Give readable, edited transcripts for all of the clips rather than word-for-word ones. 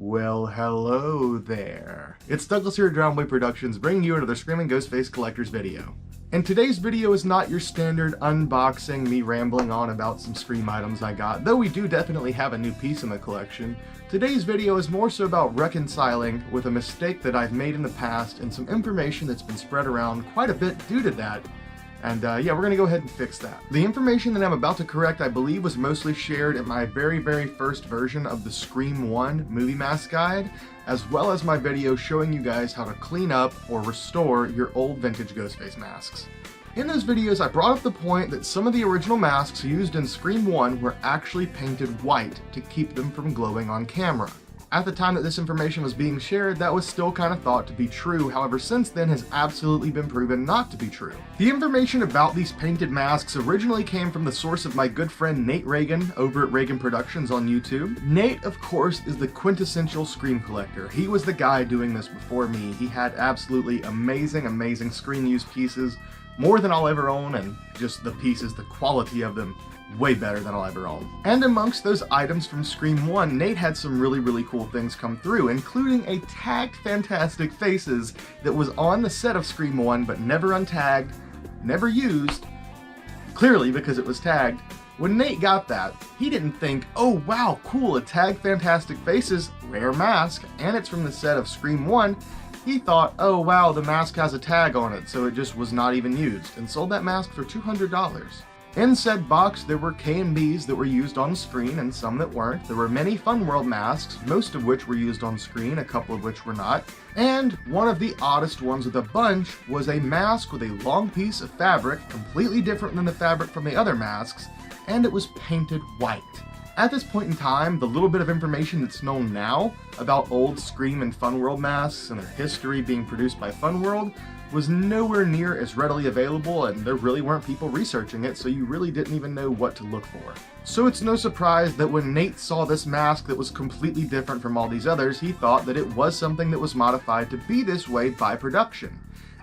Well, hello there. It's Douglas here at Drownboy Productions, bringing you another Screaming Ghostface Collector's video. And today's video is not your standard unboxing, me rambling on about some Scream items I got, though we do definitely have a new piece in the collection. Today's video is more so about reconciling with a mistake that I've made in the past and some information that's been spread around quite a bit due to that. And yeah, we're gonna go ahead and fix that. The information that I'm about to correct, I believe, was mostly shared in my very first version of the Scream 1 movie mask guide, as well as my video showing you guys how to clean up or restore your old vintage Ghostface masks. In those videos, I brought up the point that some of the original masks used in Scream 1 were actually painted white to keep them from glowing on camera. At the time that this information was being shared, that was still kind of thought to be true, however since then has absolutely been proven not to be true. The information about these painted masks originally came from the source of my good friend Nate Reagan over at Reagan Productions on YouTube. Nate, of course, is the quintessential Scream collector. He was the guy doing this before me. He had absolutely amazing Scream used pieces, more than I'll ever own, and just the pieces, the quality of them, way better than I'll ever own. And amongst those items from Scream 1, Nate had some really cool things come through, including a tagged Fantastic Faces that was on the set of Scream 1 but never untagged, never used, clearly because it was tagged. When Nate got that, he didn't think, oh wow, cool, a tagged Fantastic Faces, rare mask, and it's from the set of Scream 1. He thought, oh wow, the mask has a tag on it, so it just was not even used, and sold that mask for $200. In said box, there were K&Bs that were used on screen and some that weren't. There were many Fun World masks, most of which were used on screen, a couple of which were not. And one of the oddest ones of the bunch was a mask with a long piece of fabric, completely different than the fabric from the other masks, and it was painted white. At this point in time, the little bit of information that's known now about old Scream and Fun World masks and their history being produced by Fun World was nowhere near as readily available, and there really weren't people researching it, so you really didn't even know what to look for. So it's no surprise that when Nate saw this mask that was completely different from all these others, he thought that it was something that was modified to be this way by production.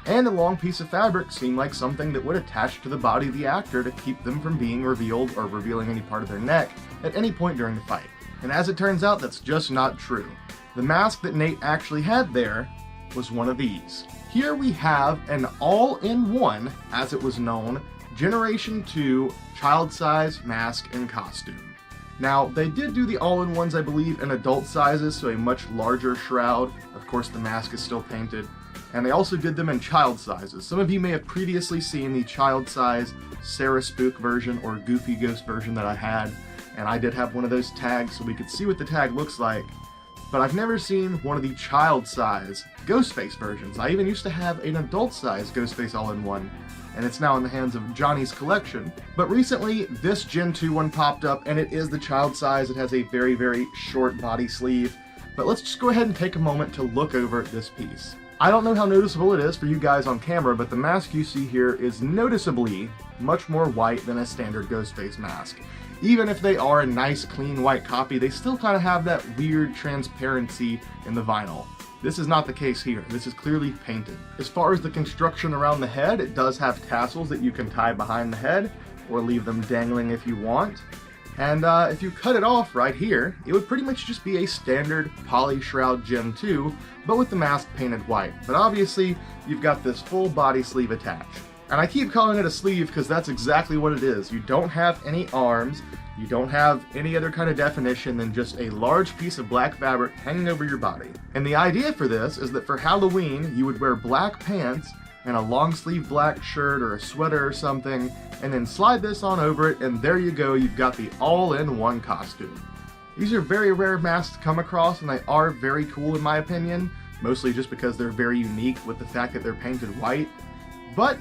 And the long piece of fabric seemed like something that would attach to the body of the actor to keep them from being revealed or revealing any part of their neck at any point during the fight. And as it turns out, that's just not true. The mask that Nate actually had there was one of these. Here we have an all-in-one, as it was known, Generation 2 child-size mask and costume. Now, they did do the all-in-ones, I believe, in adult sizes, so a much larger shroud. Of course, the mask is still painted. And they also did them in child sizes. Some of you may have previously seen the child size Sarah Spook version or Goofy Ghost version that I had, and I did have one of those tags so we could see what the tag looks like. But I've never seen one of the child size Ghostface versions. I even used to have an adult size Ghostface all-in-one, and it's now in the hands of Johnny's collection. But recently, this Gen 2 one popped up, and it is the child size. It has a very short body sleeve. But let's just go ahead and take a moment to look over this piece. I don't know how noticeable it is for you guys on camera, but the mask you see here is noticeably much more white than a standard Ghostface mask. Even if they are a nice clean white copy, they still kind of have that weird transparency in the vinyl. This is not the case here. This is clearly painted. As far as the construction around the head, it does have tassels that you can tie behind the head or leave them dangling if you want. And if you cut it off right here, it would pretty much just be a standard poly shroud Gen 2, but with the mask painted white. But obviously, you've got this full body sleeve attached. And I keep calling it a sleeve because that's exactly what it is. You don't have any arms, you don't have any other kind of definition than just a large piece of black fabric hanging over your body. And the idea for this is that for Halloween, you would wear black pants and a long sleeve black shirt or a sweater or something, and then slide this on over it, and there you go, you've got the all-in-one costume. These are very rare masks to come across, and they are very cool in my opinion, mostly just because they're very unique with the fact that they're painted white. But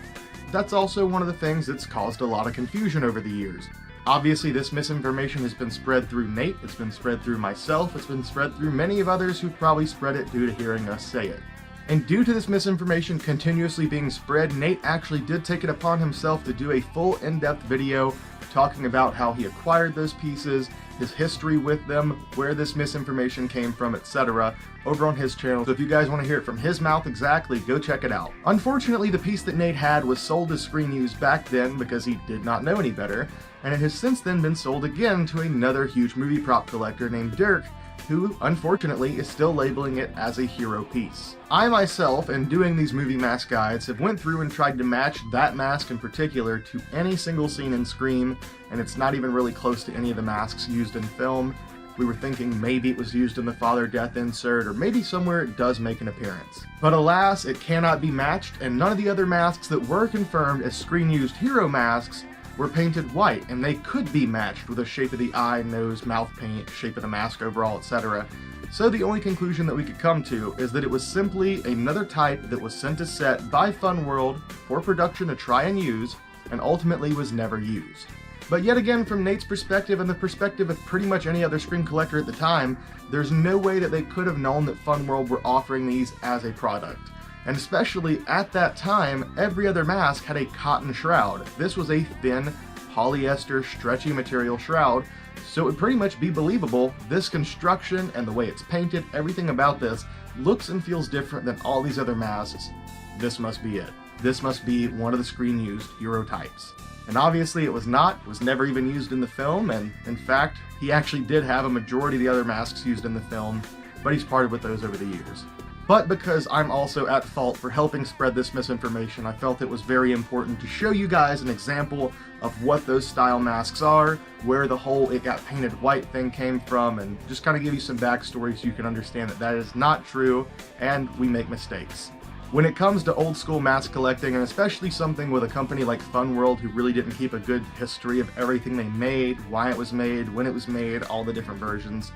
that's also one of the things that's caused a lot of confusion over the years. Obviously, this misinformation has been spread through Nate, it's been spread through myself, it's been spread through many of others who probably spread it due to hearing us say it. And due to this misinformation continuously being spread, Nate actually did take it upon himself to do a full in-depth video talking about how he acquired those pieces, his history with them, where this misinformation came from, etc. over on his channel. So if you guys want to hear it from his mouth exactly, go check it out. Unfortunately, the piece that Nate had was sold as screen use back then because he did not know any better, and it has since then been sold again to another huge movie prop collector named Dirk, who, unfortunately, is still labeling it as a hero piece. I myself, in doing these movie mask guides, have went through and tried to match that mask in particular to any single scene in Scream, and it's not even really close to any of the masks used in film. We were thinking maybe it was used in the Father Death insert, or maybe somewhere it does make an appearance. But alas, it cannot be matched, and none of the other masks that were confirmed as screen-used hero masks were painted white, and they could be matched with the shape of the eye, nose, mouth paint, shape of the mask overall, etc. So the only conclusion that we could come to is that it was simply another type that was sent to set by Funworld for production to try and use, and ultimately was never used. But yet again, from Nate's perspective and the perspective of pretty much any other Scream collector at the time, there's no way that they could have known that Funworld were offering these as a product. And especially at that time, every other mask had a cotton shroud. This was a thin, polyester, stretchy material shroud, so it would pretty much be believable. This construction and the way it's painted, everything about this looks and feels different than all these other masks. This must be it. This must be one of the screen-used hero types. And obviously it was not. It was never even used in the film, and in fact, he actually did have a majority of the other masks used in the film, but he's parted with those over the years. But because I'm also at fault for helping spread this misinformation, I felt it was very important to show you guys an example of what those style masks are, where the whole "it got painted white" thing came from, and just kind of give you some backstory so you can understand that that is not true, and we make mistakes. When it comes to old school mask collecting, and especially something with a company like Funworld who really didn't keep a good history of everything they made, why it was made, when it was made, all the different versions,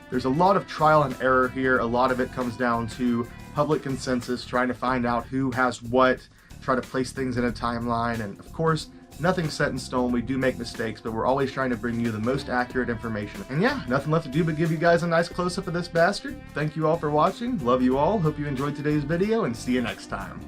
there's a lot of trial and error here. A lot of it comes down to public consensus, trying to find out who has what, try to place things in a timeline, and of course, nothing's set in stone. We do make mistakes, but we're always trying to bring you the most accurate information. And yeah, nothing left to do but give you guys a nice close-up of this bastard. Thank you all for watching. Love you all. Hope you enjoyed today's video, and see you next time.